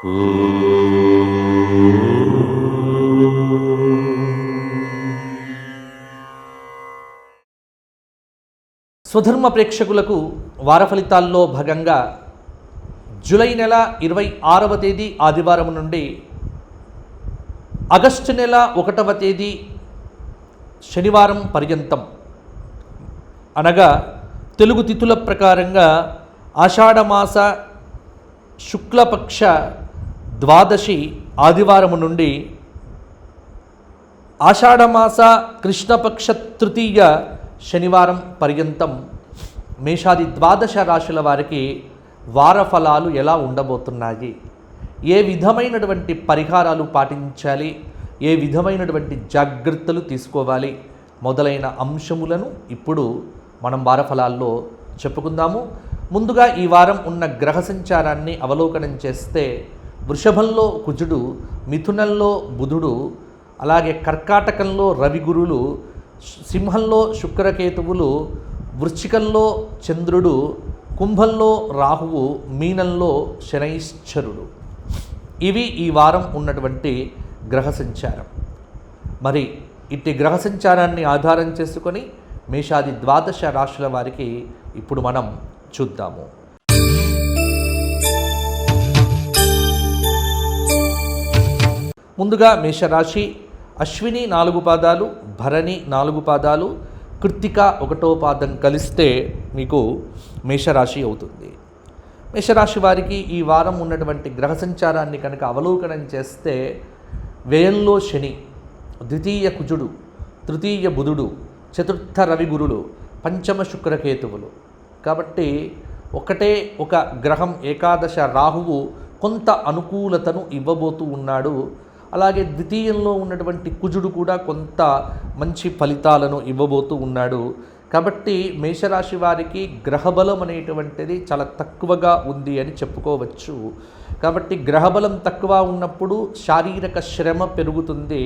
స్వధర్మ ప్రేక్షకులకు వార ఫలితాల్లో భాగంగా జూలై నెల 26వ తేదీ ఆదివారం నుండి ఆగస్టు నెల 1వ తేదీ శనివారం పర్యంతం, అనగా తెలుగు తిథుల ప్రకారంగా ఆషాఢమాస శుక్లపక్ష ద్వాదశి ఆదివారం నుండి ఆషాఢమాస కృష్ణపక్ష తృతీయ శనివారం పర్యంతం మేషాది ద్వాదశ రాశుల వారికి వార ఫలాలు ఎలా ఉండబోతున్నాయి, ఏ విధమైనటువంటి పరిహారాలు పాటించాలి, ఏ విధమైనటువంటి జాగ్రత్తలు తీసుకోవాలి మొదలైన అంశములను ఇప్పుడు మనం వార ఫలాల్లో చెప్పుకుందాము. ముందుగా ఈ వారం ఉన్న గ్రహ సంచారాన్ని అవలోకనం చేస్తే వృషభంలో కుజుడు, మిథునంలో బుధుడు, అలాగే కర్కాటకంలో రవి గురులు, సింహంలో శుక్రకేతువులు, వృశ్చికంలో చంద్రుడు, కుంభంలో రాహువు, మీనంలో శనైశ్చరుడు. ఇవి ఈ వారం ఉన్నటువంటి గ్రహ సంచారం. మరి ఇట్టి గ్రహ సంచారాన్ని ఆధారం చేసుకొని మేషాది ద్వాదశ రాశుల వారికి ఇప్పుడు మనం చూద్దాము. ముందుగా మేషరాశి అశ్విని 4 పాదాలు, భరణి 4 పాదాలు, కృత్తిక 1వ పాదం కలిస్తే మీకు మేషరాశి అవుతుంది. మేషరాశి వారికి ఈ వారం ఉన్నటువంటి గ్రహ సంచారాన్ని కనుక అవలోకనం చేస్తే వ్యయంలో శని, ద్వితీయ కుజుడు, తృతీయ బుధుడు, చతుర్థ రవి గురులు, పంచమ శుక్రకేతువులు. కాబట్టి ఒకటే ఒక గ్రహం ఏకాదశ రాహువు కొంత అనుకూలతను ఇవ్వబోతూ ఉన్నాడు. అలాగే ద్వితీయంలో ఉన్నటువంటి కుజుడు కూడా కొంత మంచి ఫలితాలను ఇవ్వబోతూ ఉన్నాడు. కాబట్టి మేషరాశి వారికి గ్రహబలం అనేటువంటిది చాలా తక్కువగా ఉంది అని చెప్పుకోవచ్చు. కాబట్టి గ్రహబలం తక్కువ ఉన్నప్పుడు శారీరక శ్రమ పెరుగుతుంది.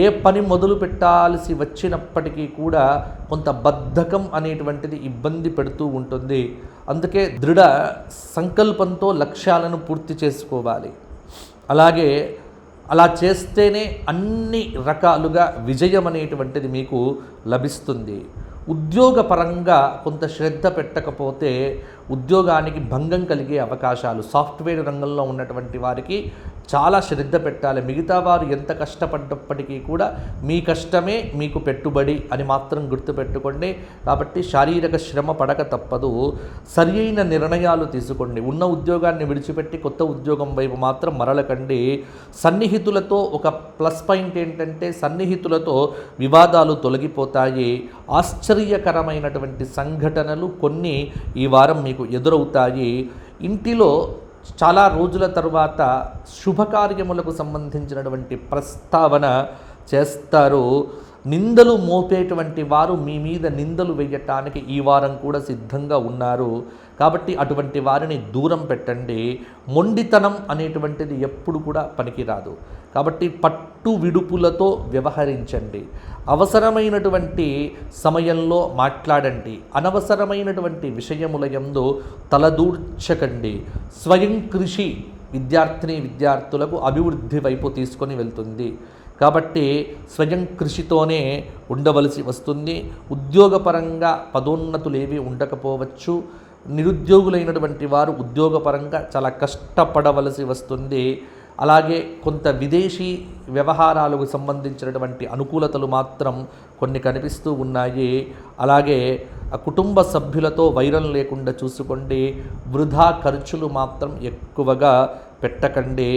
ఏ పని మొదలు పెట్టాల్సి వచ్చినప్పటికీ కూడా కొంత బద్ధకం అనేటువంటిది ఇబ్బంది పెడుతూ ఉంటుంది. అందుకే దృఢ సంకల్పంతో లక్ష్యాలను పూర్తి చేసుకోవాలి. అలాగే అలా చేస్తేనే అన్ని రకాలుగా విజయం అనేటువంటిది మీకు లభిస్తుంది. ఉద్యోగపరంగా కొంత శ్రద్ధ పెట్టకపోతే ఉద్యోగానికి భంగం కలిగే అవకాశాలు. సాఫ్ట్వేర్ రంగంలో ఉన్నటువంటి వారికి చాలా శ్రద్ధ పెట్టాలి. మిగతా వారు ఎంత కష్టపడ్డప్పటికీ కూడా మీ కష్టమే మీకు పెట్టుబడి అని మాత్రం గుర్తుపెట్టుకోండి. కాబట్టి శారీరక శ్రమ పడక తప్పదు. సరి అయిన నిర్ణయాలు తీసుకోండి. ఉన్న ఉద్యోగాన్ని విడిచిపెట్టి కొత్త ఉద్యోగం వైపు మాత్రం మరలకండి. సన్నిహితులతో ఒక ప్లస్ పాయింట్ ఏంటంటే సన్నిహితులతో వివాదాలు తొలగిపోతాయి. ఆశ్చర్యకరమైనటువంటి సంఘటనలు కొన్ని ఈ వారం మీకు ఎదురవుతాయి. ఇంటిలో చాలా రోజుల తరువాత శుభకార్యములకు సంబంధించినటువంటి ప్రస్తావన చేస్తారు. నిందలు మోపేటువంటి వారు మీ మీద నిందలు వేయటానికి ఈ వారం కూడా సిద్ధంగా ఉన్నారు. కాబట్టి అటువంటి వారిని దూరం పెట్టండి. మొండితనం అనేటువంటిది ఎప్పుడు కూడా పనికిరాదు. కాబట్టి పట్టు విడుపులతో వ్యవహరించండి. అవసరమైనటువంటి సమయంలో మాట్లాడండి. అనవసరమైనటువంటి విషయముల యందు తలదూర్చకండి. స్వయం కృషి విద్యార్థులకు అభివృద్ధి వైపు తీసుకొని వెళ్తుంది. కాబట్టి స్వయం కృషితోనే ఉండవలసి వస్తుంది. ఉద్యోగపరంగా పదోన్నతులు ఏవి ఉండకపోవచ్చు. నిరుద్యోగులైనటువంటి వారు ఉద్యోగపరంగా చాలా కష్టపడవలసి వస్తుంది. అలాగే కొంత విదేశీ వ్యవహారాలకు సంబంధించినటువంటి అనుకూలతలు మాత్రం కొన్ని కనిపిస్తూ ఉన్నాయి. అలాగే కుటుంబ సభ్యులతో వైరం లేకుండా చూసుకోండి. వృధా ఖర్చులు మాత్రం ఎక్కువగా పెట్టకండి.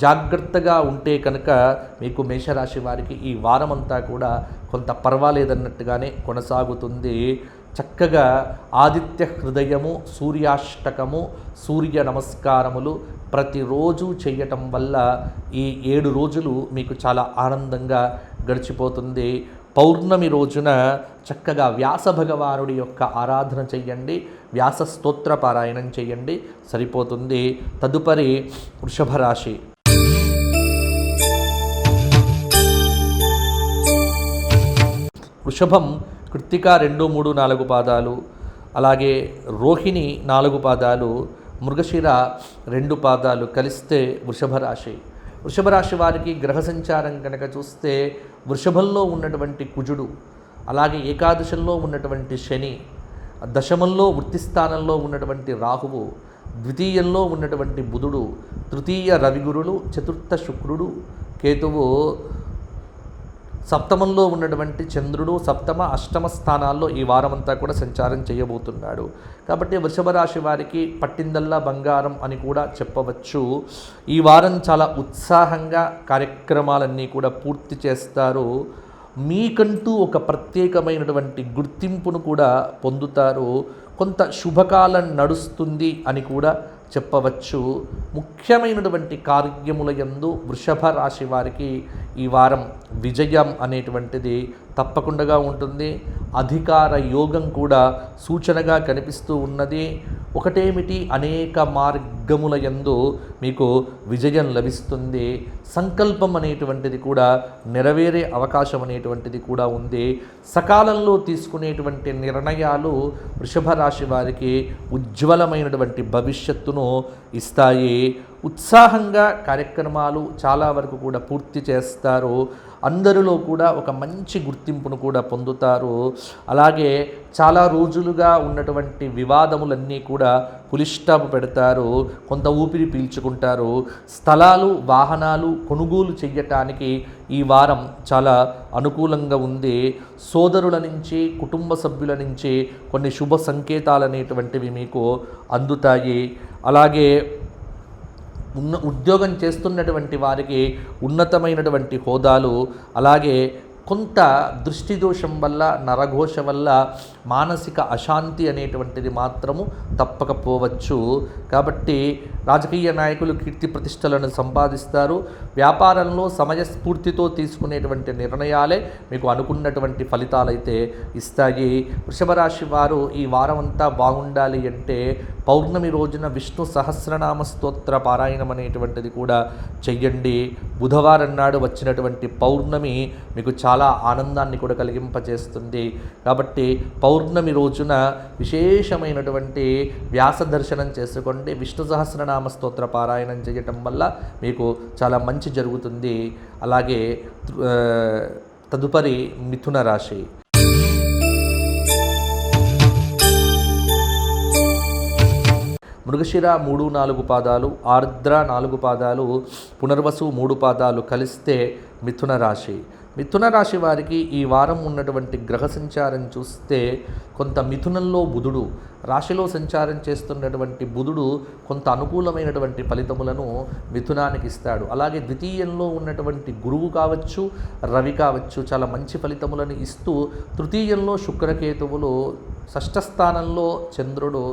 జాగ్రత్తగా ఉంటే కనుక మీకు మేషరాశి వారికి ఈ వారమంతా కూడా కొంత పర్వాలేదన్నట్టుగానే కొనసాగుతుంది. చక్కగా ఆదిత్య హృదయము, సూర్యాష్టకము, సూర్య నమస్కారములు ప్రతిరోజు చేయటం వల్ల ఈ 7 రోజులు మీకు చాలా ఆనందంగా గడిచిపోతుంది. పౌర్ణమి రోజున చక్కగా వ్యాస భగవానుడి యొక్క ఆరాధన చెయ్యండి. వ్యాస స్తోత్ర పారాయణం చెయ్యండి, సరిపోతుంది. తదుపరి వృషభ రాశి. వృషభం కృత్తిక 2, 3, 4 పాదాలు, అలాగే రోహిణి 4 పాదాలు, మృగశిర 2 పాదాలు కలిస్తే వృషభ రాశి. వృషభ రాశి వారికి గ్రహ సంచారం కనుక చూస్తే వృషభంలో ఉన్నటువంటి కుజుడు, అలాగే ఏకాదశంలో ఉన్నటువంటి శని, దశమంలో వృత్తి స్థానంలో ఉన్నటువంటి రాహువు, ద్వితీయంలో ఉన్నటువంటి బుధుడు, తృతీయ రవిగురులు, చతుర్థ శుక్రుడు, కేతువు, సప్తమంలో ఉన్నటువంటి చంద్రుడు సప్తమ అష్టమ స్థానాల్లో ఈ వారమంతా కూడా సంచారం చేయబోతున్నాడు. కాబట్టి వృషభ రాశి వారికి పట్టిందల్లా బంగారం అని కూడా చెప్పవచ్చు. ఈ వారం చాలా ఉత్సాహంగా కార్యక్రమాలన్నీ కూడా పూర్తి చేస్తారు. మీకంటూ ఒక ప్రత్యేకమైనటువంటి గుర్తింపును కూడా పొందుతారు. కొంత శుభకాలం నడుస్తుంది అని కూడా చెప్పవచ్చు. ముఖ్యమైనటువంటి కార్యముల యందు వృషభ రాశి వారికి ఈ వారం విజయం అనేటువంటిది తప్పకుండా ఉంటుంది. అధికార యోగం కూడా సూచనగా కనిపిస్తూ ఉన్నది. ఒకటేమిటి, అనేక మార్గముల యందు మీకు విజయం లభిస్తుంది. సంకల్పం అనేటువంటిది కూడా నెరవేరే అవకాశం అనేటువంటిది కూడా ఉంది. సకాలంలో తీసుకునేటువంటి నిర్ణయాలు వృషభ రాశి వారికి ఉజ్వలమైనటువంటి భవిష్యత్తును ఇస్తాయి. ఉత్సాహంగా కార్యక్రమాలు చాలా వరకు కూడా పూర్తి చేస్తారు. అందరిలో కూడా ఒక మంచి గుర్తింపును కూడా పొందుతారు. అలాగే చాలా రోజులుగా ఉన్నటువంటి వివాదములన్నీ కూడా పులిస్టాప్ పెడతారు. కొంత ఊపిరి పీల్చుకుంటారు. స్థలాలు, వాహనాలు కొనుగోలు చెయ్యటానికి ఈ వారం చాలా అనుకూలంగా ఉంది. సోదరుల నుంచి, కుటుంబ సభ్యుల నుంచి కొన్ని శుభ సంకేతాలు అనేటువంటివి మీకు అందుతాయి. అలాగే ఉద్యోగం చేస్తున్నటువంటి వారికి ఉన్నతమైనటువంటి హోదాలు, అలాగే కొంత దృష్టి దోషం వల్ల, నరఘోష వల్ల మానసిక అశాంతి అనేటువంటిది మాత్రము తప్పకపోవచ్చు. కాబట్టి రాజకీయ నాయకులు కీర్తి ప్రతిష్టలను సంపాదిస్తారు. వ్యాపారంలో సమయస్ఫూర్తితో తీసుకునేటువంటి నిర్ణయాలే మీకు అనుకున్నటువంటి ఫలితాలైతే ఇస్తాయి. వృషభ రాశి వారు ఈ వారం అంతా బాగుండాలి అంటే పౌర్ణమి రోజున విష్ణు సహస్రనామ స్తోత్ర పారాయణం అనేటువంటిది కూడా చెయ్యండి. బుధవారం నాడు వచ్చినటువంటి పౌర్ణమి మీకు చాలా ఆనందాన్ని కూడా కలిగింపజేస్తుంది. కాబట్టి పౌర్ణమి రోజున విశేషమైనటువంటి వ్యాస దర్శనం చేసుకోండి. విష్ణు సహస్రనామ స్తోత్ర పారాయణం చేయటం వల్ల మీకు చాలా మంచి జరుగుతుంది. అలాగే తదుపరి మిథున రాశి. మృగశిర 3-4 పాదాలు, ఆర్ద్ర 4 పాదాలు, పునర్వసు 3 పాదాలు కలిస్తే మిథున రాశి. మిథున రాశి వారికి ఈ వారం ఉన్నటువంటి గ్రహ సంచారం చూస్తే కొంత మిథునంలో బుధుడు, రాశిలో సంచారం చేస్తున్నటువంటి బుధుడు కొంత అనుకూలమైనటువంటి ఫలితములను మిథునానికి ఇస్తాడు. అలాగే ద్వితీయంలో ఉన్నటువంటి గురువు కావచ్చు, రవి కావచ్చు చాలా మంచి ఫలితములను ఇస్తూ, తృతీయంలో శుక్రకేతువులు, షష్ఠ స్థానంలో చంద్రుడు,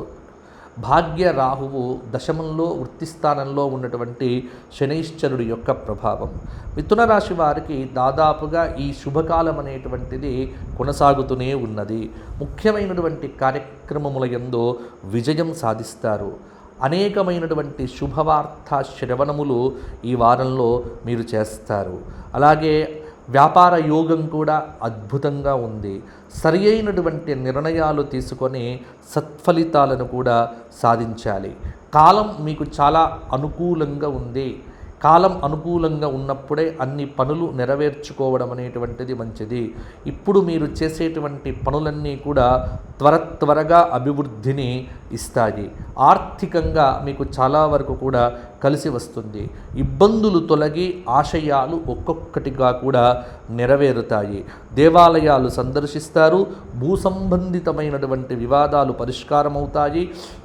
భాగ్య రాహువు, దశమంలో వృత్తి స్థానంలో ఉన్నటువంటి శనైశ్చరుడు యొక్క ప్రభావం మిథున రాశి వారికి దాదాపుగా ఈ శుభకాలం అనేటువంటిది కొనసాగుతూనే ఉన్నది. ముఖ్యమైనటువంటి కార్యక్రమముల యందు విజయం సాధిస్తారు. అనేకమైనటువంటి శుభవార్త శ్రవణములు ఈ వారంలో మీరు చేస్తారు. అలాగే వ్యాపార యోగం కూడా అద్భుతంగా ఉంది. సరి అయినటువంటి నిర్ణయాలు తీసుకొని సత్ఫలితాలను కూడా సాధించాలి. కాలం మీకు చాలా అనుకూలంగా ఉంది. కాలం అనుకూలంగా ఉన్నప్పుడే అన్ని పనులు నెరవేర్చుకోవడం అనేటువంటిది మంచిది. ఇప్పుడు మీరు చేసేటువంటి పనులన్నీ కూడా త్వరగా అభివృద్ధిని ఇస్తాయి. ఆర్థికంగా మీకు చాలా వరకు కూడా కలిసి వస్తుంది. ఇబ్బందులు తొలగి ఆశయాలు ఒక్కొక్కటిగా కూడా నెరవేరుతాయి. దేవాలయాలు సందర్శిస్తారు. భూ సంబంధితమైనటువంటి వివాదాలు పరిష్కారమవుతాయి.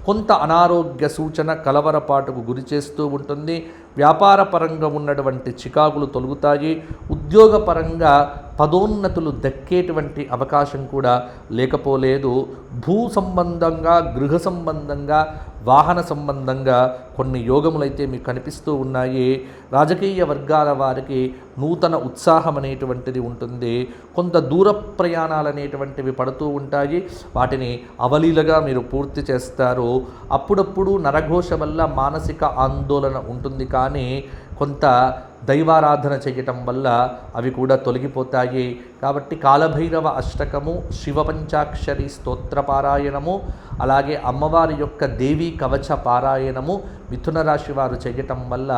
కొంత అనారోగ్య సూచన కలవరపాటుకు గురి చేస్తూ ఉంటుంది. వ్యాపార పరంగా ఉన్నటువంటి చికాకులు తొలగుతాయి. ఉద్యోగపరంగా పదోన్నతులు దక్కేటువంటి అవకాశం కూడా లేకపోలేదు. భూ సంబంధంగా, గృహ సంబంధంగా, వాహన సంబంధంగా కొన్ని యోగములైతే మీకు కనిపిస్తూ ఉన్నాయి. రాజకీయ వర్గాల వారికి నూతన ఉత్సాహం అనేటువంటిది ఉంటుంది. కొంత దూర ప్రయాణాలు అనేటువంటివి పడుతూ ఉంటాయి. వాటిని అవలీలగా మీరు పూర్తి చేస్తారు. అప్పుడప్పుడు నరఘోష వల్ల మానసిక ఆందోళన ఉంటుంది. కానీ కొంత దైవారాధన చేయటం వల్ల అవి కూడా తొలగిపోతాయి. కాబట్టి కాలభైరవ అష్టకము, శివ పంచాక్షరి స్తోత్ర పారాయణము, అలాగే అమ్మవారి యొక్క దేవీ కవచ పారాయణము మిథున రాశి వారు చేయటం వల్ల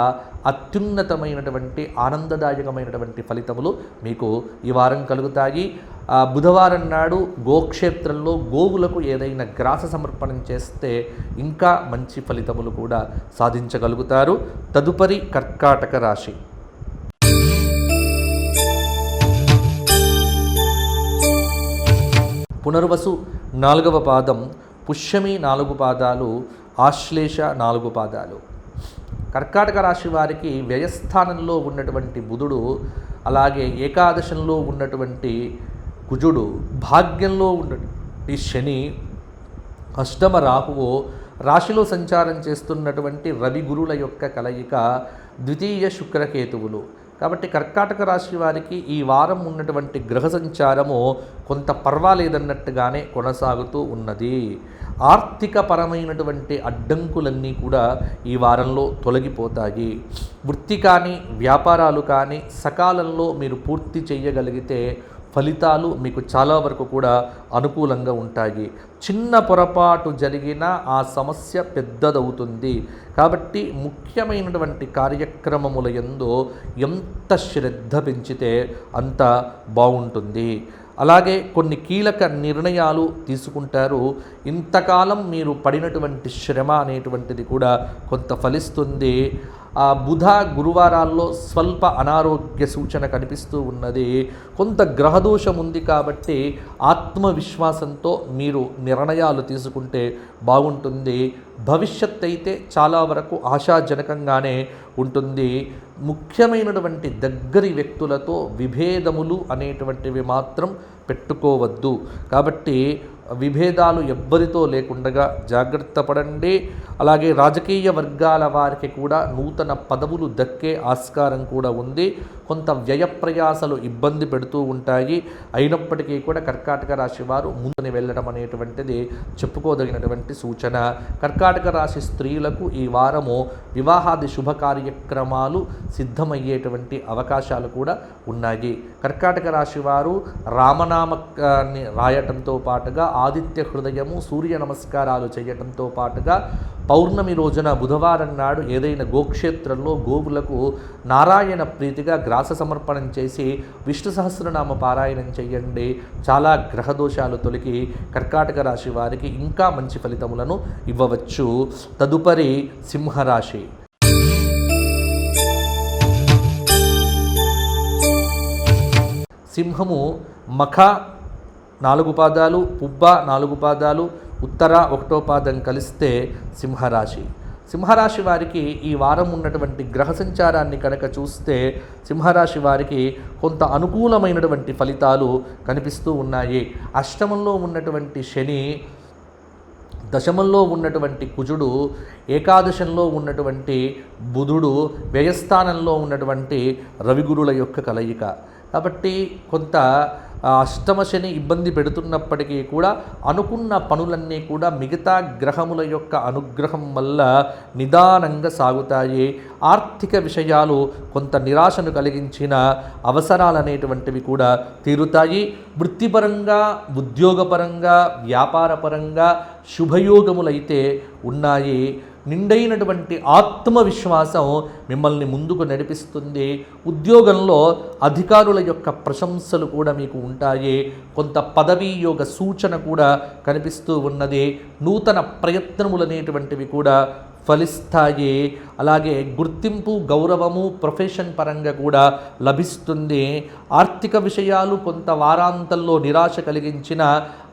అత్యున్నతమైనటువంటి ఆనందదాయకమైనటువంటి ఫలితములు మీకు ఈ వారం కలుగుతాయి. బుధవారం నాడు గోక్షేత్రంలో గోవులకు ఏదైనా గ్రాస సమర్పణం చేస్తే ఇంకా మంచి ఫలితములు కూడా సాధించగలుగుతారు. తదుపరి కర్కాటక రాశి. పునర్వసు 4వ పాదం, పుష్యమి 4 పాదాలు, ఆశ్లేష 4 పాదాలు. కర్కాటక రాశి వారికి వ్యయస్థానంలో ఉన్నటువంటి బుధుడు, అలాగే ఏకాదశంలో ఉన్నటువంటి కుజుడు, భాగ్యంలో ఉన్నటువంటి శని, అష్టమ రాహువు, రాశిలో సంచారం చేస్తున్నటువంటి రవి గురుల యొక్క కలయిక, ద్వితీయ శుక్రకేతువులు. కాబట్టి కర్కాటక రాశి వారికి ఈ వారం ఉన్నటువంటి గ్రహ సంచారము కొంత పర్వాలేదన్నట్టుగానే కొనసాగుతూ ఉన్నది. ఆర్థిక పరమైనటువంటి అడ్డంకులన్నీ కూడా ఈ వారంలో తొలగిపోతాయి. వృత్తి కానీ వ్యాపారాలు కానీ సకాలంలో మీరు పూర్తి చేయగలిగితే ఫలితాలు మీకు చాలా వరకు కూడా అనుకూలంగా ఉంటాయి. చిన్న పొరపాటు జరిగినా ఆ సమస్య పెద్దదవుతుంది. కాబట్టి ముఖ్యమైనటువంటి కార్యక్రమముల యందు ఎంత శ్రద్ధ పెంచితే అంత బాగుంటుంది. అలాగే కొన్ని కీలక నిర్ణయాలు తీసుకుంటారు. ఇంతకాలం మీరు పడినటువంటి శ్రమ అనేటువంటిది కూడా కొంత ఫలిస్తుంది. బుధ గురువారాల్లో స్వల్ప అనారోగ్య సూచన కనిపిస్తూ ఉన్నది. కొంత గ్రహదోషం ఉంది కాబట్టి ఆత్మవిశ్వాసంతో మీరు నిర్ణయాలు తీసుకుంటే బాగుంటుంది. భవిష్యత్ అయితే చాలా వరకు ఆశాజనకంగానే ఉంటుంది. ముఖ్యమైనటువంటి దగ్గరి వ్యక్తులతో విభేదములు అనేటువంటివి మాత్రం పెట్టుకోవద్దు. కాబట్టి విభేదాలు ఎవ్వరితో లేకుండా జాగ్రత్త పడండి. అలాగే రాజకీయ వర్గాల వారికి కూడా నూతన పదవులు దక్కే ఆస్కారం కూడా ఉంది. కొంత వ్యయ ప్రయాసలు ఇబ్బంది పెడుతూ ఉంటాయి. అయినప్పటికీ కూడా కర్కాటక రాశి వారు ముందుని వెళ్ళడం అనేటువంటిది చెప్పుకోదగినటువంటి సూచన. కర్కాటక రాశి స్త్రీలకు ఈ వారము వివాహాది శుభ కార్యక్రమాలు సిద్ధమయ్యేటువంటి అవకాశాలు కూడా ఉన్నాయి. కర్కాటక రాశి వారు రామనామాన్ని రాయటంతో పాటుగా ఆదిత్య హృదయము, సూర్య నమస్కారాలు చేయటంతో పాటుగా పౌర్ణమి రోజున బుధవారం నాడు ఏదైనా గోక్షేత్రంలో గోవులకు నారాయణ ప్రీతిగా గ్రాస సమర్పణం చేసి విష్ణు సహస్రనామ పారాయణం చేయండి. చాలా గ్రహదోషాలు తొలగి కర్కాటక రాశి వారికి ఇంకా మంచి ఫలితములను ఇవ్వవచ్చు. తదుపరి సింహరాశి. సింహము మఖ 4 పాదాలు, పుబ్బ 4 పాదాలు, ఉత్తర 1వ పాదం కలిస్తే సింహరాశి. సింహరాశి వారికి ఈ వారం ఉన్నటువంటి గ్రహ సంచారాన్ని కనుక చూస్తే సింహరాశి వారికి కొంత అనుకూలమైనటువంటి ఫలితాలు కనిపిస్తూ ఉన్నాయి. అష్టమంలో ఉన్నటువంటి శని, దశమంలో ఉన్నటువంటి కుజుడు, ఏకాదశంలో ఉన్నటువంటి బుధుడు, వ్యయస్థానంలో ఉన్నటువంటి రవిగురుల యొక్క కలయిక. కాబట్టి కొంత అష్టమ శని ఇబ్బంది పెడుతున్నప్పటికీ కూడా అనుకున్న పనులన్నీ కూడా మిగతా గ్రహముల యొక్క అనుగ్రహం వల్ల నిదానంగా సాగుతాయి. ఆర్థిక విషయాలు కొంత నిరాశను కలిగించిన అవసరాలు అనేటువంటివి కూడా తీరుతాయి. వృత్తిపరంగా, ఉద్యోగపరంగా, వ్యాపారపరంగా శుభయోగములైతే ఉన్నాయి. నిండైనటువంటి ఆత్మవిశ్వాసం మిమ్మల్ని ముందుకు నడిపిస్తుంది. ఉద్యోగంలో అధికారుల యొక్క ప్రశంసలు కూడా మీకు ఉంటాయి. కొంత పదవీ యోగ సూచన కూడా కనిపిస్తూ ఉన్నది. నూతన ప్రయత్నములు అనేటువంటివి కూడా ఫలిస్తాయి. అలాగే గుర్తింపు, గౌరవము ప్రొఫెషన్ పరంగా కూడా లభిస్తుంది. ఆర్థిక విషయాలు కొంత వారాంతంలో నిరాశ కలిగించిన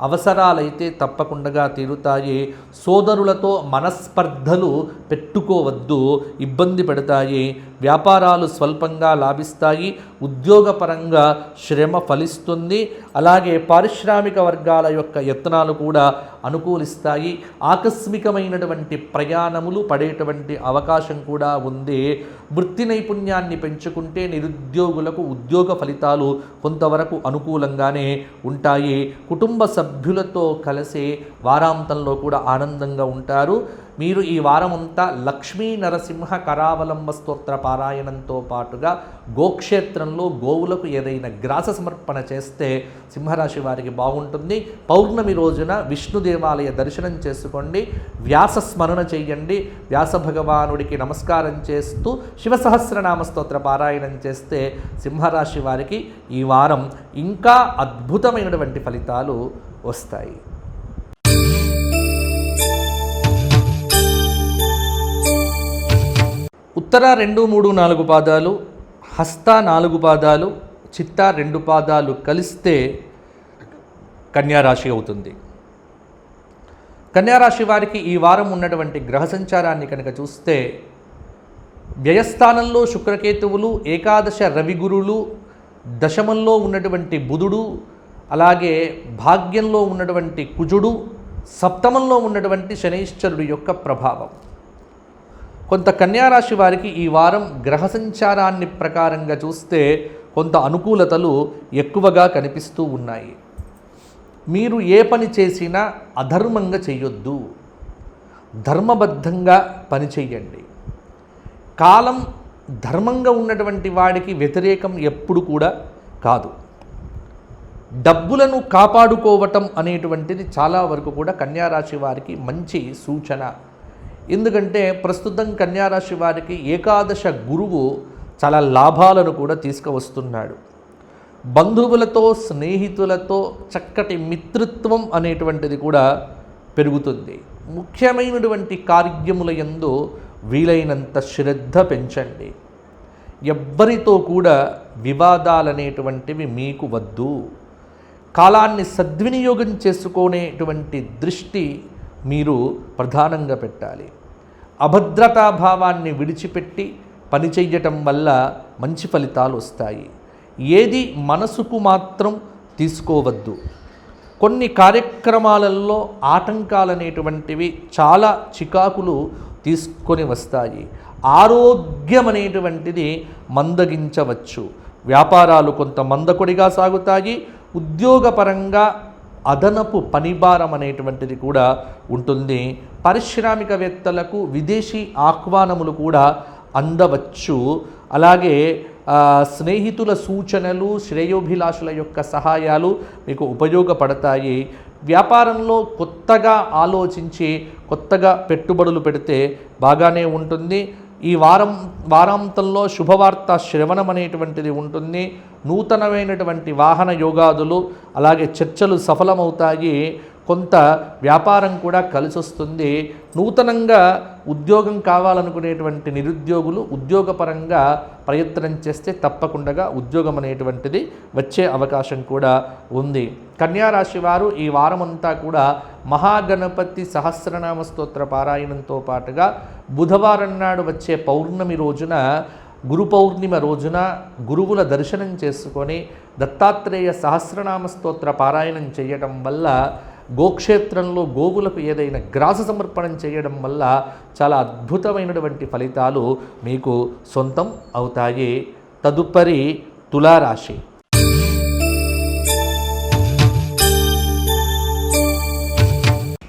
అవసరాలైతే తప్పకుండా తీరుతాయి. సోదరులతో మనస్పర్ధలు పెట్టుకోవద్దు, ఇబ్బంది పెడతాయి. వ్యాపారాలు స్వల్పంగా లాభిస్తాయి. ఉద్యోగపరంగా శ్రమ ఫలిస్తుంది. అలాగే పారిశ్రామిక వర్గాల యొక్క యత్నాలు కూడా అనుకూలిస్తాయి. ఆకస్మికమైనటువంటి ప్రయాణములు పడేటువంటి అవకాశం కూడా ఉంది. వృత్తి నైపుణ్యాన్ని పెంచుకుంటే నిరుద్యోగులకు ఉద్యోగ ఫలితాలు కొంతవరకు అనుకూలంగానే ఉంటాయి. కుటుంబ సభ్యులతో కలిసి వారాంతంలో కూడా ఆనందంగా ఉంటారు. మీరు ఈ వారమంతా లక్ష్మీ నరసింహ కరావలంబ స్తోత్ర పారాయణంతో పాటుగా గోక్షేత్రంలో గోవులకు ఏదైనా గ్రాస సమర్పణ చేస్తే సింహరాశి వారికి బాగుంటుంది. పౌర్ణమి రోజున విష్ణు దేవాలయ దర్శనం చేసుకోండి, వ్యాస స్మరణ చేయండి, వ్యాస భగవానుడికి నమస్కారం చేస్తూ శివ సహస్రనామ స్తోత్ర పారాయణం చేస్తే సింహరాశి వారికి ఈ వారం ఇంకా అద్భుతమైనటువంటి ఫలితాలు వస్తాయి. ఉత్తర 2, 3, 4 పాదాలు, హస్త 4 పాదాలు, చిత్త 2 పాదాలు కలిస్తే కన్యారాశి అవుతుంది. కన్యారాశి వారికి ఈ వారం ఉన్నటువంటి గ్రహ సంచారాన్ని కనుక చూస్తే వ్యయస్థానంలో శుక్రకేతువులు, ఏకాదశ రవిగురులు, దశమంలో ఉన్నటువంటి బుధుడు, అలాగే భాగ్యంలో ఉన్నటువంటి కుజుడు, సప్తమంలో ఉన్నటువంటి శనైశ్చరుడు యొక్క ప్రభావం. కొంత కన్యారాశి వారికి ఈ వారం గ్రహ సంచారాన్ని ప్రకారంగా చూస్తే కొంత అనుకూలతలు ఎక్కువగా కనిపిస్తూ ఉన్నాయి. మీరు ఏ పని చేసినా అధర్మంగా చేయొద్దు, ధర్మబద్ధంగా పని చెయ్యండి. కాలం ధర్మంగా ఉన్నటువంటి వాడికి వ్యతిరేకం ఎప్పుడు కూడా కాదు. డబ్బులను కాపాడుకోవటం అనేటువంటిది చాలా వరకు కూడా కన్యారాశి వారికి మంచి సూచన. ఎందుకంటే ప్రస్తుతం కన్యారాశి వారికి ఏకాదశ గురువు చాలా లాభాలను కూడా తీసుకువస్తున్నాడు. బంధువులతో, స్నేహితులతో చక్కటి మిత్రత్వం అనేటువంటిది కూడా పెరుగుతుంది. ముఖ్యమైనటువంటి కార్యముల యందు వీలైనంత శ్రద్ధ పెంచండి. ఎవ్వరితో కూడా వివాదాలనేటువంటివి మీకు వద్దు. కాలాన్ని సద్వినియోగం చేసుకునేటువంటి దృష్టి మీరు ప్రధానంగా పెట్టాలి. అభద్రతాభావాన్ని విడిచిపెట్టి పని చెయ్యటం వల్ల మంచి ఫలితాలు వస్తాయి. ఏది మనసుకు మాత్రం తీసుకోవద్దు. కొన్ని కార్యక్రమాలలో ఆటంకాలనేటువంటివి చాలా చికాకులు తీసుకొని వస్తాయి. ఆరోగ్యం అనేటువంటిది మందగించవచ్చు. వ్యాపారాలు కొంత మందకొడిగా సాగుతాయి. ఉద్యోగపరంగా అదనపు పనిభారం అనేటువంటిది కూడా ఉంటుంది. పారిశ్రామికవేత్తలకు విదేశీ ఆహ్వానములు కూడా అందవచ్చు. అలాగే స్నేహితుల సూచనలు, శ్రేయోభిలాషుల యొక్క సహాయాలు మీకు ఉపయోగపడతాయి. వ్యాపారంలో కొత్తగా ఆలోచించి కొత్తగా పెట్టుబడులు పెడితే బాగానే ఉంటుంది. ఈ వారాంతంలో శుభవార్త శ్రవణం అనేటువంటిది ఉంటుంది. నూతనమైనటువంటి వాహన యోగాదులు, అలాగే చర్చలు సఫలమవుతాయి. కొంత వ్యాపారం కూడా కలిసి వస్తుంది. నూతనంగా ఉద్యోగం కావాలనుకునేటువంటి నిరుద్యోగులు ఉద్యోగపరంగా ప్రయత్నం చేస్తే తప్పకుండా ఉద్యోగం అనేటువంటిది వచ్చే అవకాశం కూడా ఉంది. కన్యారాశి వారు ఈ వారమంతా కూడా మహాగణపతి సహస్రనామ స్తోత్ర పారాయణంతో పాటుగా బుధవారం నాడు వచ్చే పౌర్ణమి రోజున, గురు పౌర్ణిమ రోజున గురువుల దర్శనం చేసుకొని దత్తాత్రేయ సహస్రనామ స్తోత్ర పారాయణం చేయడం వల్ల, గోక్షేత్రంలో గోవులకు ఏదైనా గ్రాస సమర్పణం చేయడం వల్ల చాలా అద్భుతమైనటువంటి ఫలితాలు మీకు సొంతం అవుతాయి. తదుపరి తులారాశి.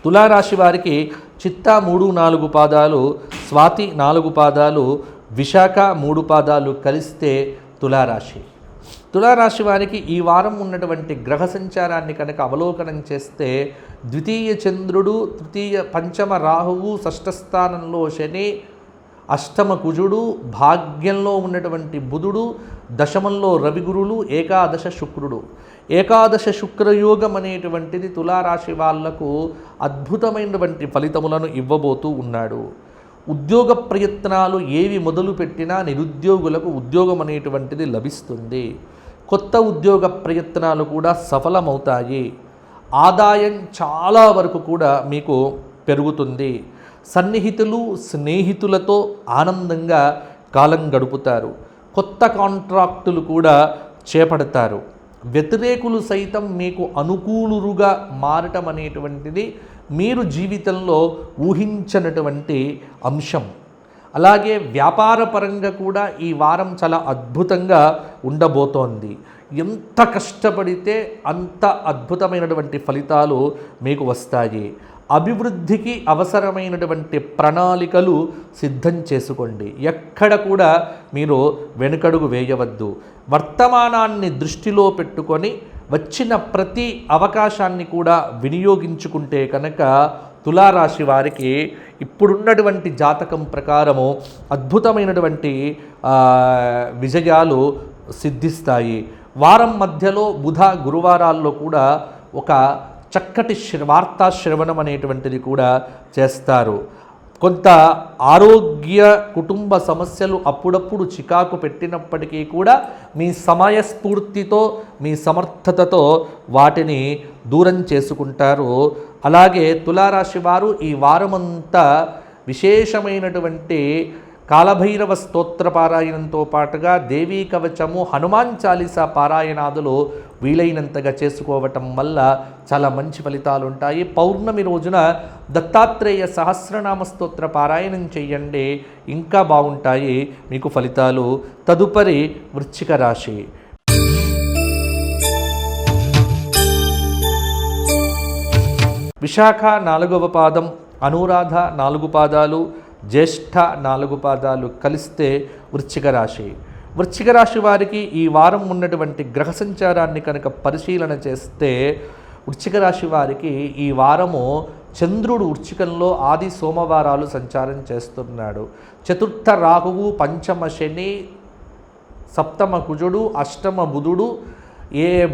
తులారాశి వారికి చిత్త 3, 4 పాదాలు, స్వాతి 4 పాదాలు, విశాఖ 3 పాదాలు కలిస్తే తులారాశి. తులారాశి వారికి ఈ వారం ఉన్నటువంటి గ్రహ సంచారాన్ని కనుక అవలోకనం చేస్తే ద్వితీయ చంద్రుడు, పంచమ రాహువు, షష్ఠస్థానంలో శని, అష్టమ కుజుడు, భాగ్యంలో ఉన్నటువంటి బుధుడు, దశమంలో రవిగురులు, ఏకాదశ శుక్రుడు. ఏకాదశ శుక్రయోగం అనేటువంటిది తులారాశి వాళ్లకు అద్భుతమైనటువంటి ఫలితములను ఇవ్వబోతూ ఉన్నాడు. ఉద్యోగ ప్రయత్నాలు ఏవి మొదలుపెట్టినా నిరుద్యోగులకు ఉద్యోగం అనేటువంటిది లభిస్తుంది. కొత్త ఉద్యోగ ప్రయత్నాలు కూడా సఫలమవుతాయి. ఆదాయం చాలా వరకు కూడా మీకు పెరుగుతుంది. సన్నిహితులు, స్నేహితులతో ఆనందంగా కాలం గడుపుతారు. కొత్త కాంట్రాక్టులు కూడా చేపడతారు. వ్యతిరేకులు సైతం మీకు అనుకూలుగా మారటం అనేటువంటిది మీరు జీవితంలో ఊహించనటువంటి అంశం. అలాగే వ్యాపార పరంగా కూడా ఈ వారం చాలా అద్భుతంగా ఉండబోతోంది. ఎంత కష్టపడితే అంత అద్భుతమైనటువంటి ఫలితాలు మీకు వస్తాయి. అభివృద్ధికి అవసరమైనటువంటి ప్రణాళికలు సిద్ధం చేసుకోండి. ఎక్కడ కూడా మీరు వెనుకడుగు వేయవద్దు. వర్తమానాన్ని దృష్టిలో పెట్టుకొని వచ్చిన ప్రతి అవకాశాన్ని కూడా వినియోగించుకుంటే కనుక తులారాశి వారికి ఇప్పుడున్నటువంటి జాతకం ప్రకారము అద్భుతమైనటువంటి విజయాలు సిద్ధిస్తాయి. వారం మధ్యలో బుధ గురువారాల్లో కూడా ఒక చక్కటి వార్తా శ్రవణం అనేటువంటిది కూడా చేస్తారు. కొంత ఆరోగ్య కుటుంబ సమస్యలు అప్పుడప్పుడు చికాకు పెట్టినప్పటికీ కూడా మీ సమయస్ఫూర్తితో మీ సమర్థతతో వాటిని దూరం చేసుకుంటారు. అలాగే తులారాశి వారు ఈ వారమంతా విశేషమైనటువంటి కాలభైరవ స్తోత్ర పారాయణంతో పాటుగా దేవీ కవచము, హనుమాన్ చాలీసా పారాయణాదులు వీలైనంతగా చేసుకోవటం వల్ల చాలా మంచి ఫలితాలు ఉంటాయి. పౌర్ణమి రోజున దత్తాత్రేయ సహస్రనామ స్తోత్ర పారాయణం చేయండి, ఇంకా బాగుంటాయి మీకు ఫలితాలు. తదుపరి వృశ్చిక రాశి. విశాఖ 4వ పాదం, అనురాధ 4 పాదాలు, జ్యేష్ఠ 4 పాదాలు కలిస్తే వృశ్చిక రాశి. వృశ్చిక రాశి వారికి ఈ వారం ఉన్నటువంటి గ్రహ సంచారాన్ని కనుక పరిశీలన చేస్తే వృశ్చిక రాశి వారికి ఈ వారము చంద్రుడు వృశ్చికంలో ఆది సోమవారాలు సంచారం చేస్తున్నాడు. చతుర్థ రాహువు, పంచమ శని, సప్తమ కుజుడు, అష్టమ బుధుడు,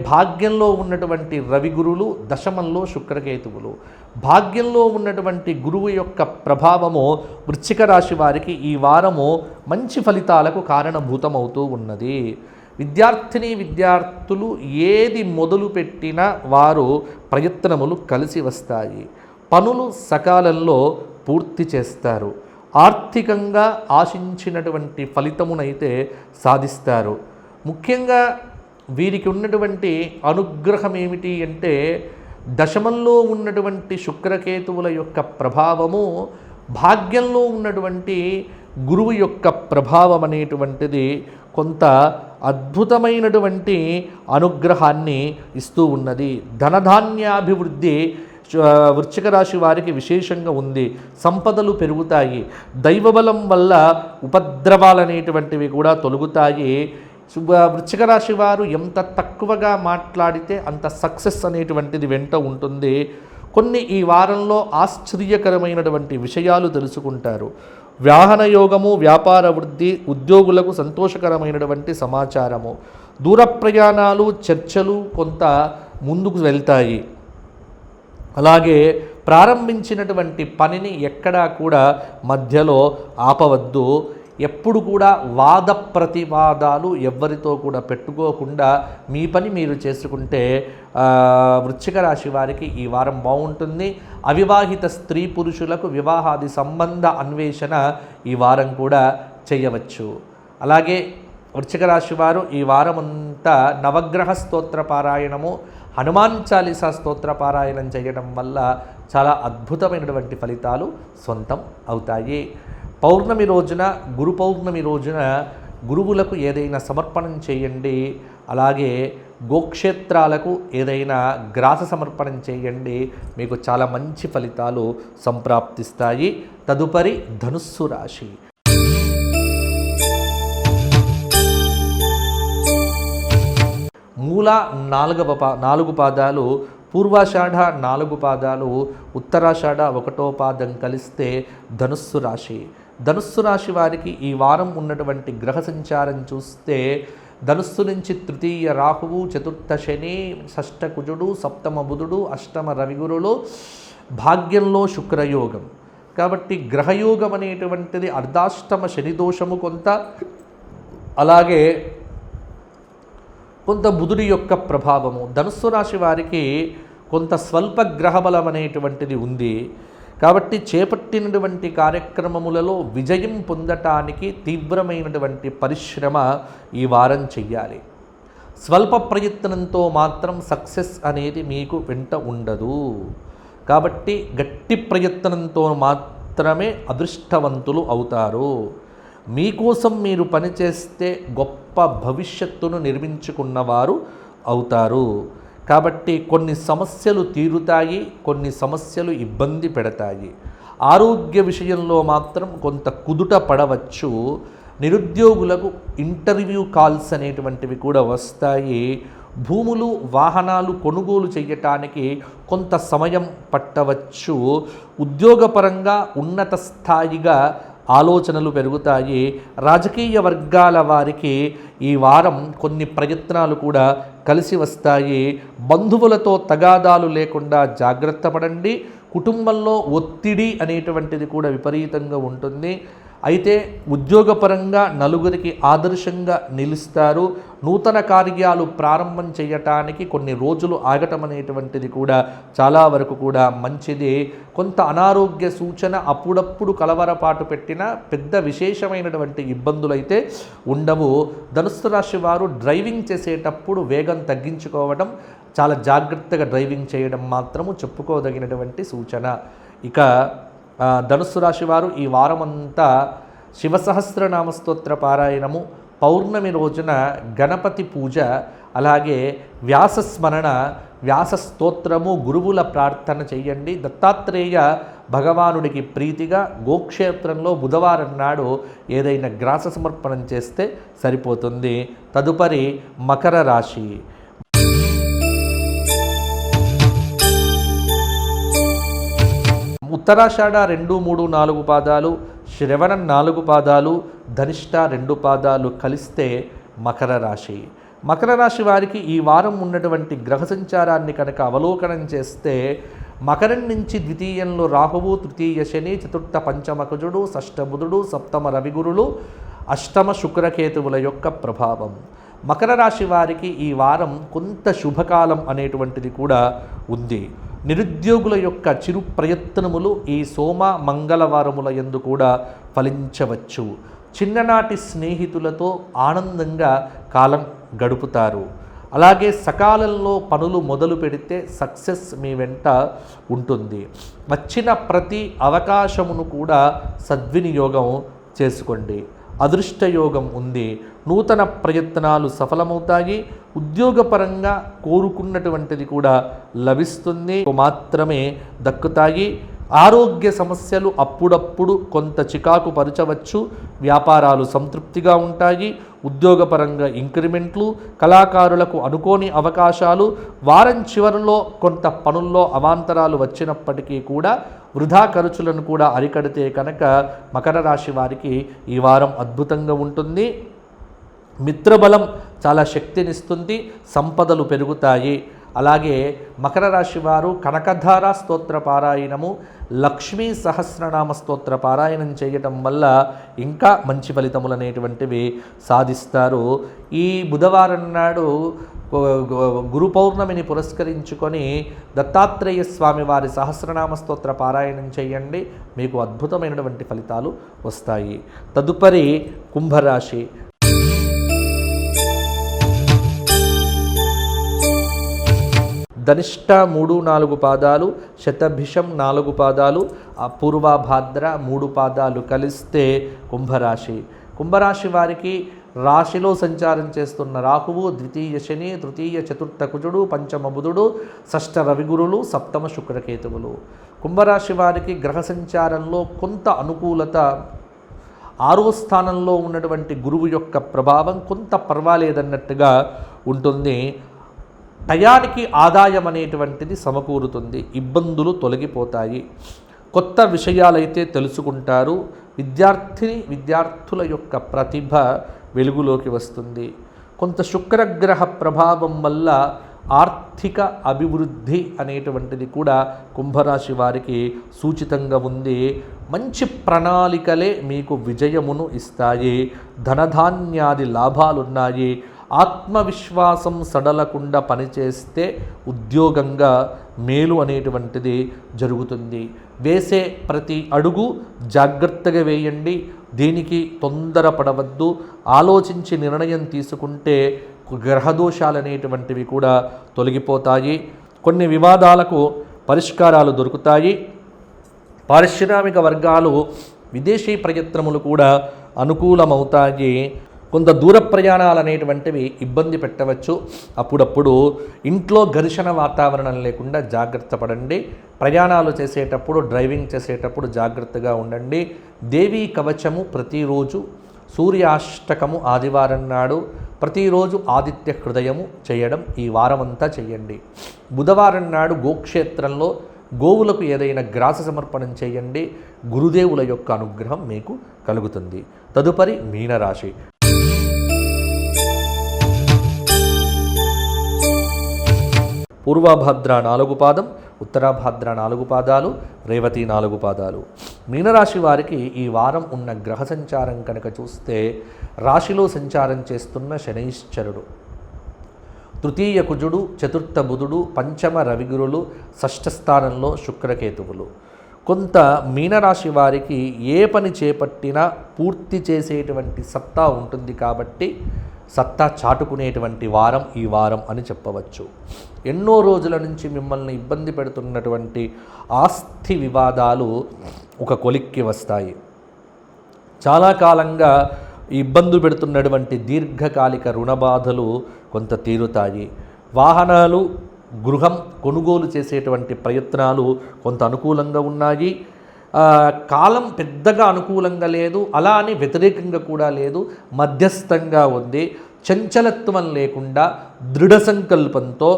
భాగ్యంలో ఉన్నటువంటి రవి గురువులు, దశమంలో శుక్రకేతువులు. భాగ్యంలో ఉన్నటువంటి గురువు యొక్క ప్రభావము వృశ్చిక రాశి వారికి ఈ వారము మంచి ఫలితాలకు కారణభూతమవుతూ ఉన్నది. విద్యార్థులు ఏది మొదలుపెట్టినా వారు ప్రయత్నములు కలిసి వస్తాయి. పనులు సకాలంలో పూర్తి చేస్తారు. ఆర్థికంగా ఆశించినటువంటి ఫలితమునైతే సాధిస్తారు. ముఖ్యంగా వీరికి ఉన్నటువంటి అనుగ్రహం ఏమిటి అంటే దశమంలో ఉన్నటువంటి శుక్రకేతువుల యొక్క ప్రభావము, భాగ్యంలో ఉన్నటువంటి గురువు యొక్క ప్రభావం అనేటువంటిది కొంత అద్భుతమైనటువంటి అనుగ్రహాన్ని ఇస్తూ ఉన్నది. ధనధాన్యాభివృద్ధి వృశ్చిక రాశి వారికి విశేషంగా ఉంది. సంపదలు పెరుగుతాయి. దైవబలం వల్ల ఉపద్రవాలు అనేటువంటివి కూడా తొలగుతాయి. వృశ్చిక రాశి వారు ఎంత తక్కువగా మాట్లాడితే అంత సక్సెస్ అనేటువంటిది వెంట ఉంటుంది. కొన్ని ఈ వారంలో ఆశ్చర్యకరమైనటువంటి విషయాలు తెలుసుకుంటారు. వాహన యోగము, వ్యాపార వృద్ధి, ఉద్యోగులకు సంతోషకరమైనటువంటి సమాచారము, దూర ప్రయాణాలు, చర్చలు కొంత ముందుకు వెళ్తాయి. అలాగే ప్రారంభించినటువంటి పనిని ఎక్కడా కూడా మధ్యలో ఆపవద్దు. ఎప్పుడు కూడా వాద ప్రతివాదాలు ఎవరితో కూడా పెట్టుకోకుండా మీ పని మీరు చేసుకుంటే వృశ్చిక రాశి వారికి ఈ వారం బాగుంటుంది. అవివాహిత స్త్రీ పురుషులకు వివాహాది సంబంధ అన్వేషణ ఈ వారం కూడా చేయవచ్చు. అలాగే వృశ్చిక రాశి వారు ఈ వారమంతా నవగ్రహ స్తోత్ర పారాయణము, హనుమాన్ చాలీసా స్తోత్ర పారాయణం చేయడం వల్ల చాలా అద్భుతమైనటువంటి ఫలితాలు సొంతం అవుతాయి. పౌర్ణమి రోజున, గురు పౌర్ణమి రోజున గురువులకు ఏదైనా సమర్పణం చేయండి. అలాగే గోక్షేత్రాలకు ఏదైనా గ్రాస సమర్పణం చేయండి, మీకు చాలా మంచి ఫలితాలు సంప్రాప్తిస్తాయి. తదుపరి ధనుస్సు రాశి. మూల 4 పాదాలు, పూర్వాషాఢ 4 పాదాలు, ఉత్తరాషాఢ 1వ పాదం కలిస్తే ధనుస్సు రాశి. ధనుస్సు రాశి వారికి ఈ వారం ఉన్నటువంటి గ్రహ సంచారం చూస్తే ధనుస్సు నుంచి తృతీయ రాహువు, చతుర్థ శని, షష్ఠ కుజుడు, సప్తమ బుధుడు, అష్టమ రవిగురులు, భాగ్యంలో శుక్రయోగం. కాబట్టి గ్రహయోగం అనేటువంటిది అర్ధాష్టమ శని దోషము కొంత, అలాగే కొంత బుధుడి యొక్క ప్రభావము. ధనుస్సు రాశి వారికి కొంత స్వల్ప గ్రహబలం అనేటువంటిది ఉంది. కాబట్టి చేపట్టినటువంటి కార్యక్రమములలో విజయం పొందటానికి తీవ్రమైనటువంటి పరిశ్రమ ఈ వారం చెయ్యాలి. స్వల్ప ప్రయత్నంతో మాత్రం సక్సెస్ అనేది మీకు వెంట ఉండదు. కాబట్టి గట్టి ప్రయత్నంతో మాత్రమే అదృష్టవంతులు అవుతారు. మీకోసం మీరు పనిచేస్తే గొప్ప భవిష్యత్తును నిర్మించుకున్నవారు అవుతారు. కాబట్టి కొన్ని సమస్యలు తీరుతాయి, కొన్ని సమస్యలు ఇబ్బంది పెడతాయి. ఆరోగ్య విషయంలో మాత్రం కొంత కుదుట పడవచ్చు. నిరుద్యోగులకు ఇంటర్వ్యూ కాల్స్ అనేటువంటివి కూడా వస్తాయి. భూములు, వాహనాలు కొనుగోలు చేయటానికి కొంత సమయం పట్టవచ్చు. ఉద్యోగపరంగా ఉన్నత స్థాయిగా ఆలోచనలు పెరుగుతాయి. రాజకీయ వర్గాల వారికి ఈ వారం కొన్ని ప్రయత్నాలు కూడా కలిసి వస్తాయి. బంధువులతో తగాదాలు లేకుండా జాగ్రత్త పడండి. కుటుంబంలో ఒత్తిడి అనేటువంటిది కూడా విపరీతంగా ఉంటుంది. అయితే ఉద్యోగపరంగా నలుగురికి ఆదర్శంగా నిలుస్తారు. నూతన కార్యాలు ప్రారంభం చేయటానికి కొన్ని రోజులు ఆగటం అనేటువంటిది కూడా చాలా వరకు కూడా మంచిది. కొంత అనారోగ్య సూచన అప్పుడప్పుడు కలవరపాటు పెట్టిన పెద్ద విశేషమైనటువంటి ఇబ్బందులు అయితే ఉండవు. ధనుస్సు రాశి వారు డ్రైవింగ్ చేసేటప్పుడు వేగం తగ్గించుకోవడం, చాలా జాగ్రత్తగా డ్రైవింగ్ చేయడం మాత్రము చెప్పుకోదగినటువంటి సూచన. ఇక ధనుస్సు రాశి వారు ఈ వారమంతా శివసహస్రనామ స్తోత్ర పారాయణము, పౌర్ణమి రోజున గణపతి పూజ, అలాగే వ్యాసస్మరణ, వ్యాస స్తోత్రము, గురువుల ప్రార్థన చేయండి. దత్తాత్రేయ భగవానుడికి ప్రీతిగా గోక్షేత్రంలో బుధవారం నాడు ఏదైనా గ్రాస సమర్పణం చేస్తే సరిపోతుంది. తదుపరి మకర రాశి. ఉత్తరాషాఢ 2, 3, 4 పాదాలు, శ్రవణం 4 పాదాలు, ధనిష్ట 2 పాదాలు కలిస్తే మకర రాశి. మకర రాశి వారికి ఈ వారం ఉన్నటువంటి గ్రహ సంచారాన్ని కనుక అవలోకనం చేస్తే మకరం నుంచి ద్వితీయంలో రాహువు, తృతీయ శని, చతుర్థ పంచమకుజుడు, షష్ఠ బుధుడు, సప్తమ రవిగురులు, అష్టమ శుక్రకేతువుల యొక్క ప్రభావం. మకర రాశి వారికి ఈ వారం కొంత శుభకాలం అనేటువంటిది కూడా ఉంది. నిరుద్యోగుల యొక్క చిరు ప్రయత్నములు ఈ సోమ మంగళవారముల యందు కూడా ఫలించవచ్చు. చిన్ననాటి స్నేహితులతో ఆనందంగా కాలం గడుపుతారు. అలాగే సకాలంలో పనులు మొదలు పెడితే సక్సెస్ మీ వెంట ఉంటుంది. వచ్చిన ప్రతి అవకాశమును కూడా సద్వినియోగం చేసుకోండి. అదృష్టయోగం ఉంది. నూతన ప్రయత్నాలు సఫలమవుతాయి. ఉద్యోగపరంగా కోరుకున్నటువంటిది కూడా లభిస్తుంది, మాత్రమే దక్కుతాయి. ఆరోగ్య సమస్యలు అప్పుడప్పుడు కొంత చికాకు పరచవచ్చు. వ్యాపారాలు సంతృప్తిగా ఉంటాయి. ఉద్యోగపరంగా ఇంక్రిమెంట్లు, కళాకారులకు అనుకోని అవకాశాలు, వారం చివరిలో కొంత పనుల్లో అవాంతరాలు వచ్చినప్పటికీ కూడా వృధా ఖర్చులను కూడా అరికడితే కనుక మకర రాశి వారికి ఈ వారం అద్భుతంగా ఉంటుంది. మిత్రబలం చాలా శక్తినిస్తుంది, సంపదలు పెరుగుతాయి. అలాగే మకర రాశి వారు కనకధార స్తోత్ర పారాయణము, లక్ష్మీ సహస్రనామ స్తోత్ర పారాయణం చేయటం వల్ల ఇంకా మంచి ఫలితములు అనేటువంటివి సాధిస్తారు. ఈ బుధవారం నాడు గురు పౌర్ణమిని పురస్కరించుకొని దత్తాత్రేయ స్వామి వారి సహస్రనామ స్తోత్ర పారాయణం చేయండి. మీకు అద్భుతమైనటువంటి ఫలితాలు వస్తాయి. తదుపరి కుంభరాశి. ధనిష్ట 3, 4 పాదాలు, శతభిషం 4 పాదాలు, పూర్వభాద్ర 3 పాదాలు కలిస్తే కుంభరాశి. కుంభరాశి వారికి రాశిలో సంచారం చేస్తున్న రాహువు, ద్వితీయ శని, తృతీయ చతుర్థ కుజుడు, పంచమ బుధుడు, షష్ఠ రవిగురులు, సప్తమ శుక్రకేతువులు. కుంభరాశి వారికి గ్రహ సంచారంలో కొంత అనుకూలత, 6వ స్థానంలో ఉన్నటువంటి గురువు యొక్క ప్రభావం కొంత పర్వాలేదన్నట్టుగా ఉంటుంది. టయానికి ఆదాయం అనేటువంటిది సమకూరుతుంది. ఇబ్బందులు తొలగిపోతాయి. కొత్త విషయాలైతే తెలుసుకుంటారు. విద్యార్థుల యొక్క ప్రతిభ వెలుగులోకి వస్తుంది. కొంత శుక్రగ్రహ ప్రభావం వల్ల ఆర్థిక అభివృద్ధి అనేటువంటిది కూడా కుంభరాశి వారికి సూచితంగా ఉంది. మంచి ప్రణాళికలే మీకు విజయమును ఇస్తాయి. ధనధాన్యాది లాభాలున్నాయి. ఆత్మవిశ్వాసం సడలకుండా పనిచేస్తే ఉద్యోగంగా మేలు అనేటువంటిది జరుగుతుంది. వేసే ప్రతి అడుగు జాగ్రత్తగా వేయండి. దీనికి తొందరపడవద్దు. ఆలోచించి నిర్ణయం తీసుకుంటే గ్రహదోషాలు అనేటువంటివి కూడా తొలగిపోతాయి. కొన్ని వివాదాలకు పరిష్కారాలు దొరుకుతాయి. పారిశ్రామిక వర్గాలు విదేశీ ప్రయత్నములు కూడా అనుకూలమవుతాయి. కొంత దూర ప్రయాణాలు అనేటువంటివి ఇబ్బంది పెట్టవచ్చు. అప్పుడప్పుడు ఇంట్లో ఘర్షణ వాతావరణం లేకుండా జాగ్రత్త పడండి. ప్రయాణాలు చేసేటప్పుడు, డ్రైవింగ్ చేసేటప్పుడు జాగ్రత్తగా ఉండండి. దేవీ కవచము ప్రతిరోజు, సూర్యాష్టకము ఆదివారం నాడు, ప్రతిరోజు ఆదిత్య హృదయము చేయడం ఈ వారమంతా చేయండి. బుధవారం నాడు గోక్షేత్రంలో గోవులకు ఏదైనా గ్రాస సమర్పణం చేయండి. గురుదేవుల యొక్క అనుగ్రహం మీకు కలుగుతుంది. తదుపరి మీనరాశి. పూర్వభద్ర 4 పాదం, ఉత్తరాభద్ర 4 పాదాలు, రేవతి 4 పాదాలు. మీనరాశి వారికి ఈ వారం ఉన్న గ్రహ సంచారం కనుక చూస్తే, రాశిలో సంచారం చేస్తున్న శనైశ్చరుడు, తృతీయ కుజుడు, చతుర్థ బుధుడు, పంచమ రవిగురులు, షష్ఠ స్థానంలో శుక్రకేతువులు. కొంత మీనరాశి వారికి ఏ పని చేపట్టినా పూర్తి చేసేటువంటి సత్తా ఉంటుంది కాబట్టి సత్తా చాటుకునేటువంటి వారం ఈ వారం అని చెప్పవచ్చు. ఎన్నో రోజుల నుంచి మిమ్మల్ని ఇబ్బంది పెడుతున్నటువంటి ఆస్తి వివాదాలు ఒక కొలిక్కి వస్తాయి. చాలా కాలంగా ఇబ్బంది పెడుతున్నటువంటి దీర్ఘకాలిక రుణబాధలు కొంత తీరుతాయి. వాహనాలు, గృహం కొనుగోలు చేసేటువంటి ప్రయత్నాలు కొంత అనుకూలంగా ఉన్నాయి. కాలం పెద్దగా అనుకూలంగా లేదు, అలా అని వ్యతిరేకంగా కూడా లేదు, మధ్యస్థంగా ఉంది. చంచలత్వం లేకుండా దృఢ సంకల్పంతో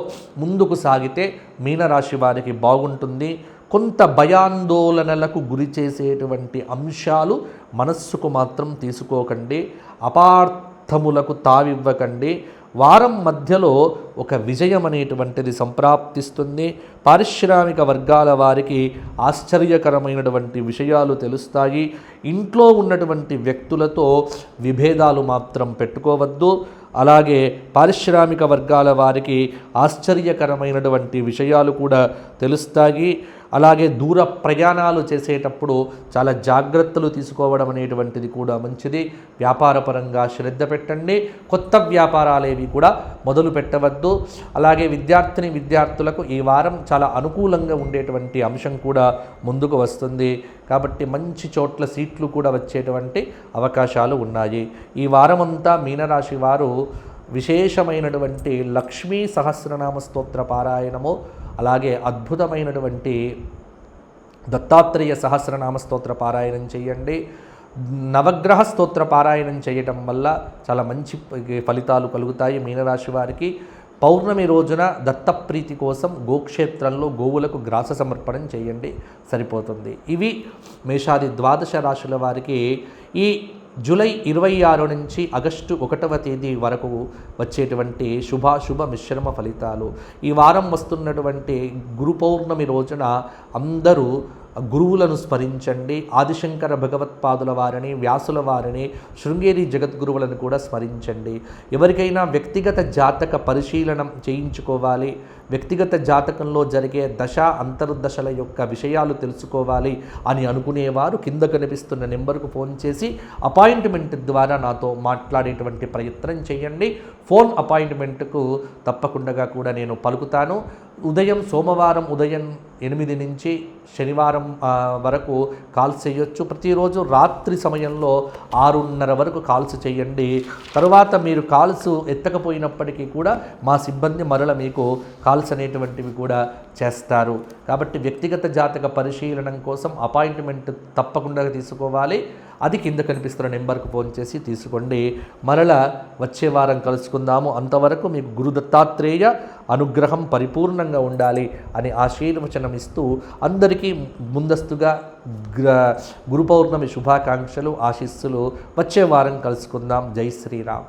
ముందుకు సాగితే మీనరాశి వారికి బాగుంటుంది. కొంత భయాందోళనలకు గురి చేసేటువంటి అంశాలు మనస్సుకు మాత్రం తీసుకోకండి. అపార్థములకు తావివ్వకండి. వారం మధ్యలో ఒక విజయం అనేటువంటిది సంప్రాప్తిస్తుంది. పారిశ్రామిక వర్గాల వారికి ఆశ్చర్యకరమైనటువంటి విషయాలు తెలుస్తాయి. ఇంట్లో ఉన్నటువంటి వ్యక్తులతో విభేదాలు మాత్రం పెట్టుకోవద్దు. అలాగే పారిశ్రామిక వర్గాల వారికి ఆశ్చర్యకరమైనటువంటి విషయాలు కూడా తెలుస్తాయి. అలాగే దూర ప్రయాణాలు చేసేటప్పుడు చాలా జాగ్రత్తలు తీసుకోవడం అనేటువంటిది కూడా మంచిది. వ్యాపారపరంగా శ్రద్ధ పెట్టండి. కొత్త వ్యాపారాలేవి కూడా మొదలు పెట్టవద్దు. అలాగే విద్యార్థులకు ఈ వారం చాలా అనుకూలంగా ఉండేటువంటి అంశం కూడా ముందుకు వస్తుంది. కాబట్టి మంచి చోట్ల సీట్లు కూడా వచ్చేటువంటి అవకాశాలు ఉన్నాయి. ఈ వారమంతా మీనరాశి వారు విశేషమైనటువంటి లక్ష్మీ సహస్రనామ స్తోత్ర పారాయణము, అలాగే అద్భుతమైనటువంటి దత్తాత్రేయ సహస్రనామ స్తోత్ర పారాయణం చేయండి. నవగ్రహ స్తోత్ర పారాయణం చేయటం వల్ల చాలా మంచి ఫలితాలు కలుగుతాయి మీనరాశి వారికి. పౌర్ణమి రోజున దత్తప్రీతి కోసం గోక్షేత్రంలో గోవులకు గ్రాస సమర్పణం చేయండి, సరిపోతుంది. ఇవి మేషాది 12 రాశుల వారికి ఈ జూలై 26 నుంచి ఆగస్టు 1వ తేదీ వరకు వచ్చేటువంటి శుభ మిశ్రమ ఫలితాలు. ఈ వారం వస్తున్నటువంటి గురు పౌర్ణమి రోజున అందరూ గురువులను స్మరించండి. ఆదిశంకర భగవత్పాదుల వారిని, వ్యాసుల వారిని, శృంగేరి జగద్గురువులను కూడా స్మరించండి. ఎవరికైనా వ్యక్తిగత జాతక పరిశీలనం చేయించుకోవాలి, వ్యక్తిగత జాతకంలో జరిగే దశ అంతర్దశల యొక్క విషయాలు తెలుసుకోవాలి అని అనుకునేవారు కింద కనిపిస్తున్న నెంబర్కు ఫోన్ చేసి అపాయింట్మెంట్ ద్వారా నాతో మాట్లాడేటువంటి ప్రయత్నం చేయండి. ఫోన్ అపాయింట్మెంట్కు తప్పకుండా కూడా నేను పలుకుతాను. సోమవారం ఉదయం 8 నుంచి శనివారం వరకు కాల్స్ చేయొచ్చు. ప్రతిరోజు రాత్రి సమయంలో 6:30 వరకు కాల్స్ చేయండి. తర్వాత మీరు కాల్స్ ఎత్తకపోయినప్పటికీ కూడా మా సిబ్బంది మరల మీకు కాల్స్ అనేటువంటివి కూడా చేస్తారు. కాబట్టి వ్యక్తిగత జాతక పరిశీలన కోసం అపాయింట్మెంట్ తప్పకుండా తీసుకోవాలి. అది కింద కనిపిస్తున్న నెంబర్కు ఫోన్ చేసి తీసుకోండి. మరలా వచ్చే వారం కలుసుకుందాము. అంతవరకు మీకు గురు దత్తాత్రేయ అనుగ్రహం పరిపూర్ణంగా ఉండాలి అని ఆశీర్వచనం ఇస్తూ అందరికీ ముందస్తుగా గురు పౌర్ణమి శుభాకాంక్షలు, ఆశీస్సులు. వచ్చే వారం కలుసుకుందాం. జై శ్రీరామ్.